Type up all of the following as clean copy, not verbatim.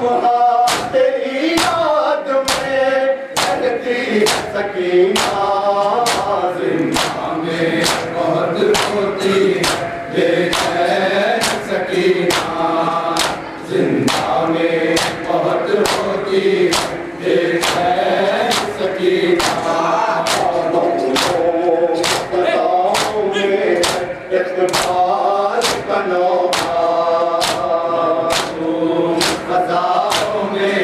लम्हा तेरी याद में रहती है सकीना। जिंदा में बहुत होती है बेचैन सकीना, जिंदा में बहुत होती है बेचैन सकीना। बताओ में इकबाल का नौहा, फज़ाओं में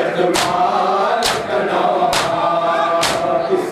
इकबाल का नौहा, किस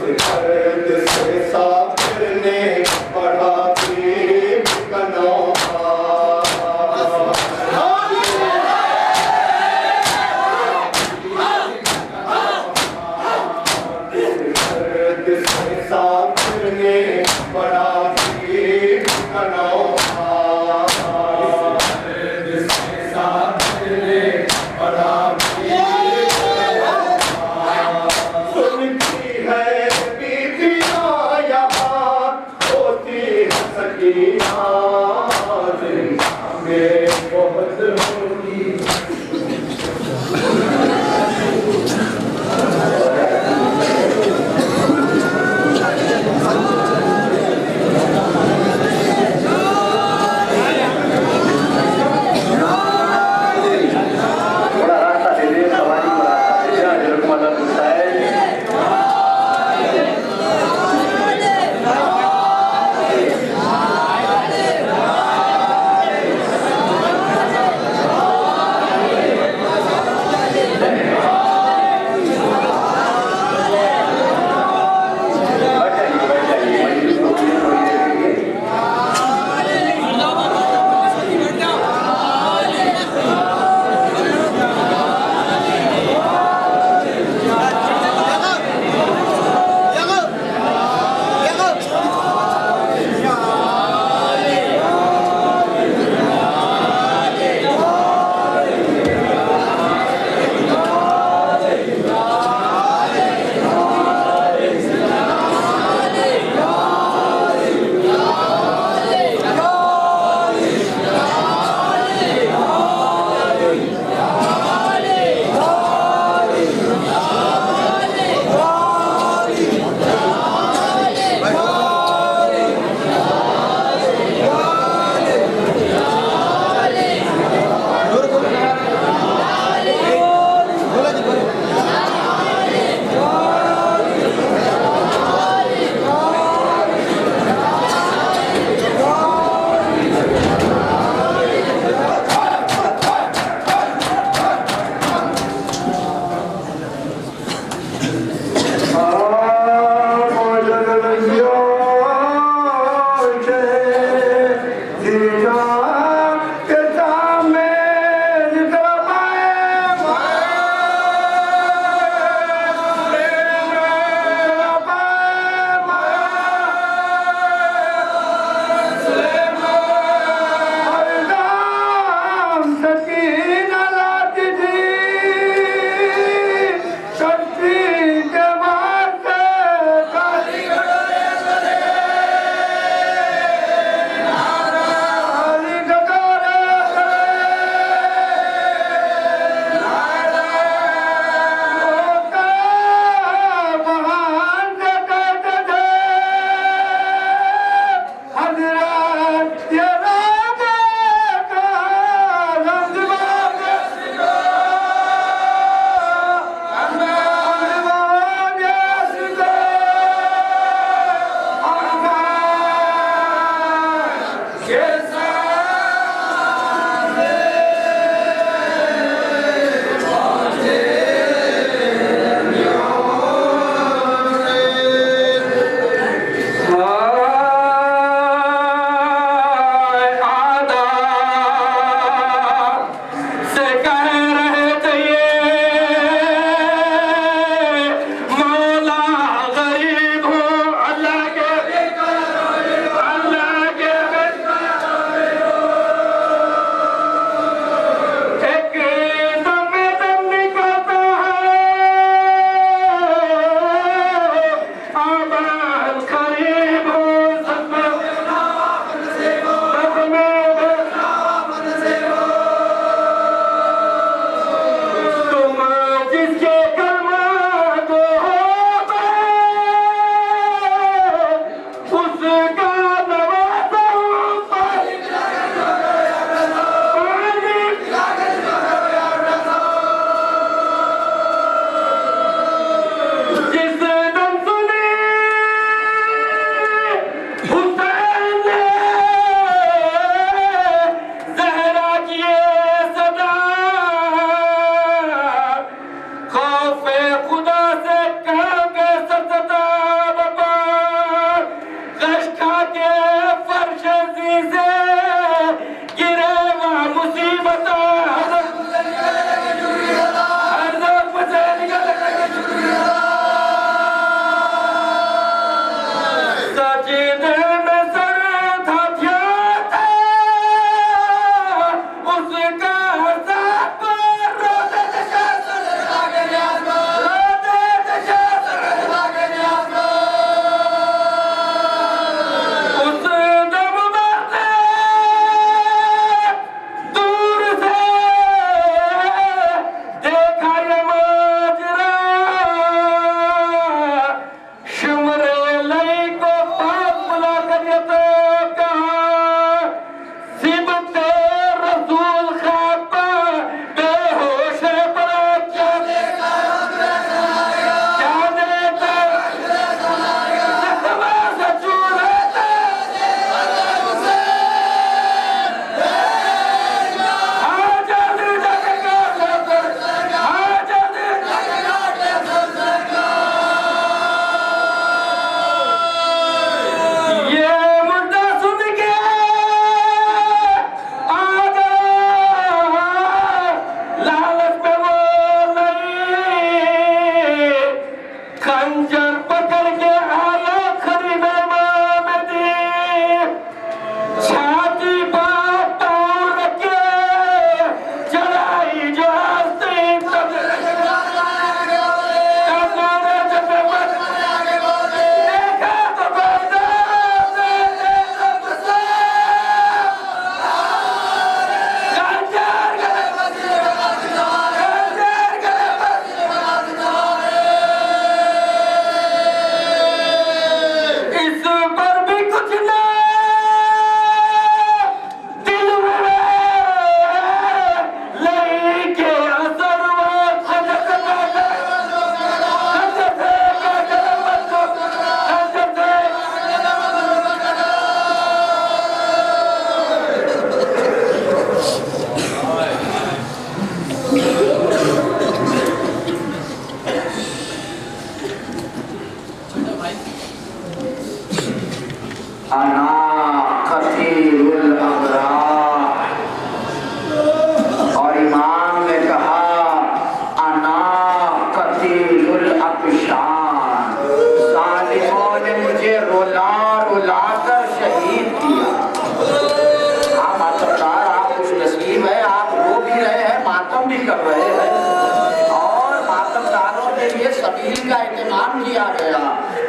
मातम भी कर रहे हैं और मातमदारों के लिए सबील का इंतजाम किया गया।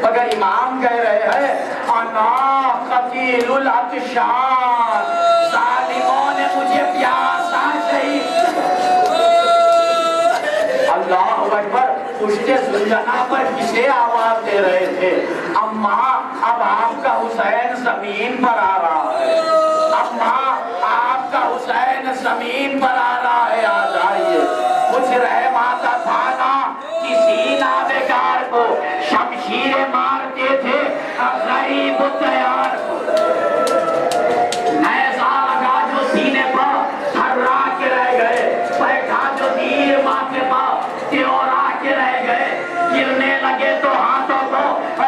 मगर इमाम कह रहे हैं अना कतीलुल अतशान, जालिमों ने मुझे प्यासा शहीद। अल्लाह अकबर। पुश्ते सुलझना पर किसे आवाज दे रहे थे? अम्मा अब आपका हुसैन जमीन पर आ रहा है, अम्मा आपका हुसैन जमीन पर आ रहा है, आ जाइए। कुछ रहम आता था ना किसी नावेगार को, शमशीरें मारते थे गरीब तैयार को। ऐसा लगा जो सीने पर थर्रा के रह गए, बैठा जो तीर माथे पर त्योरा के रह गए, गिरने लगे तो हाथों को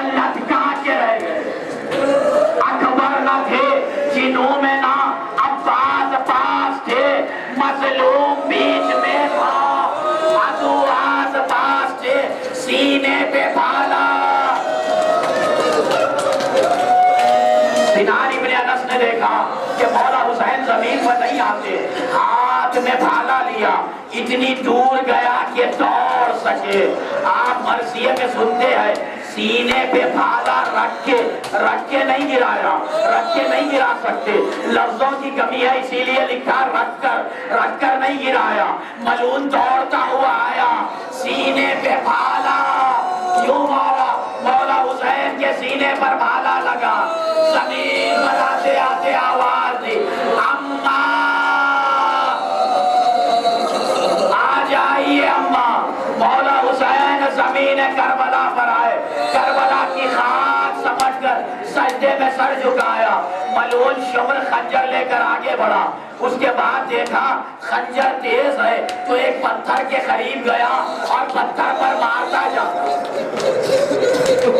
लटका के रह गए। अकबर न थे जिन्हों में ना अब्बास पास थे, मजलूम बीच में था, अदू आस पास थे, सीने पे भाला। सिनार इब्ने अनस ने देखा कि मौला हुसैन जमीन पर नहीं आते, हाथ में भाला लिया, इतनी दूर गया कि दौड़ सके। आप मरसिए में सुनते हैं सीने पे भाला रख के नहीं गिराया, रख के नहीं गिरा सकते, लफ्जों की कमी है इसीलिए लिखा रख कर नहीं गिराया। मलून दौड़ता हुआ आया, सीने पे भाला यूं मारा, मौला हुसैन के सीने पर भाला लगा। जमीन पर आते आते आवाज दी अम्मा आ जाइए अम्मा। मौला हुसैन जमीन करबला पर आए, करबला की खाक समझकर सजदे में सर झुकाया। मलून शुम्र खंजर लेकर आगे बढ़ा, उसके बाद देखा खंजर तेज है तो एक पत्थर के करीब गया और पत्थर पर मारता जाता,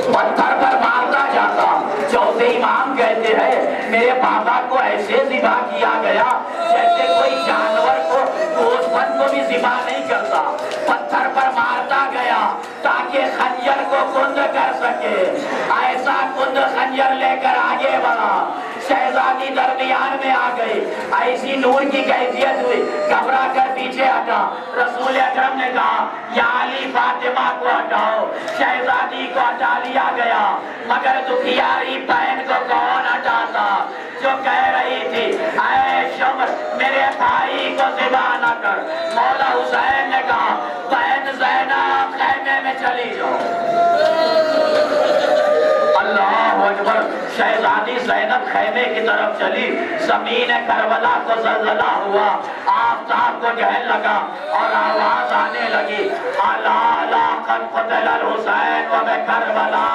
पत्थर पर मारता जाता। चौथे इमाम कहते हैं मेरे बाबा को ऐसे जिबा किया गया जैसे कोई जानवर को गोश्तबंद को भी जिबा नहीं करता, पत्थर पर मारता गया ताकि खंजर को कुंद कर सके। ऐसा कुंद खंजर लेकर आगे बढ़ा, शहजादी दरमियान में आ गई, ऐसी नूर की कैफियत हुई, घबरा कर पीछे हटा। रसूल अकरम ने कहा या अली फातिमा को हटाओ, शहजादी को हटा लिया गया। मगर दुखियारी बहन को कौन हटाता जो कह रही थी ऐ शुम्र मेरे भाई को ज़िबा न कर। मौला हुसैन ने कहा बहन ज़ैनब खैमे में चली जाओ। अल्लाह अकबर। शहजादी ज़ैनब खैमे की तरफ चली, ज़मीन करबला को ज़लज़ला हुआ, आफ़ताब को ढहने लगा और आवाज आने लगी अला अला क़द क़ुतिल हुसैन व करबला,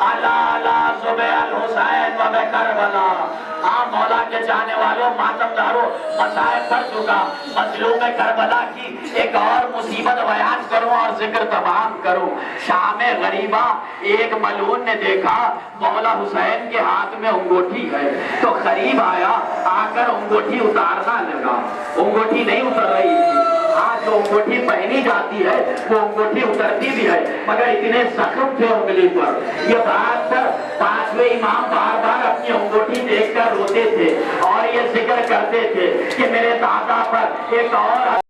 अला अला ज़ुबैल हुसैन व करबला। हाँ मौला के चाहने वालों, मातमदारों, मसाइब पढ़ चुका, मजलूम करबला की एक और मुसीबत बयान करूं और जिक्र तमाम करूं। शाम गरीबा एक मलून ने देखा मौला हुसैन के हाथ में अंगूठी है तो करीब आया, आकर अंगूठी उतारना लगा। अंगूठी नहीं उतर रही थी, हाँ जो अंगूठी पहनी जाती है वो अंगूठी उतरती भी है, मगर इतने जख्म थे उंगली पर। ये बात पर पांचवें इमाम बार बार अपनी अंगूठी देखकर रोते थे और ये जिक्र करते थे कि मेरे दादा पर एक और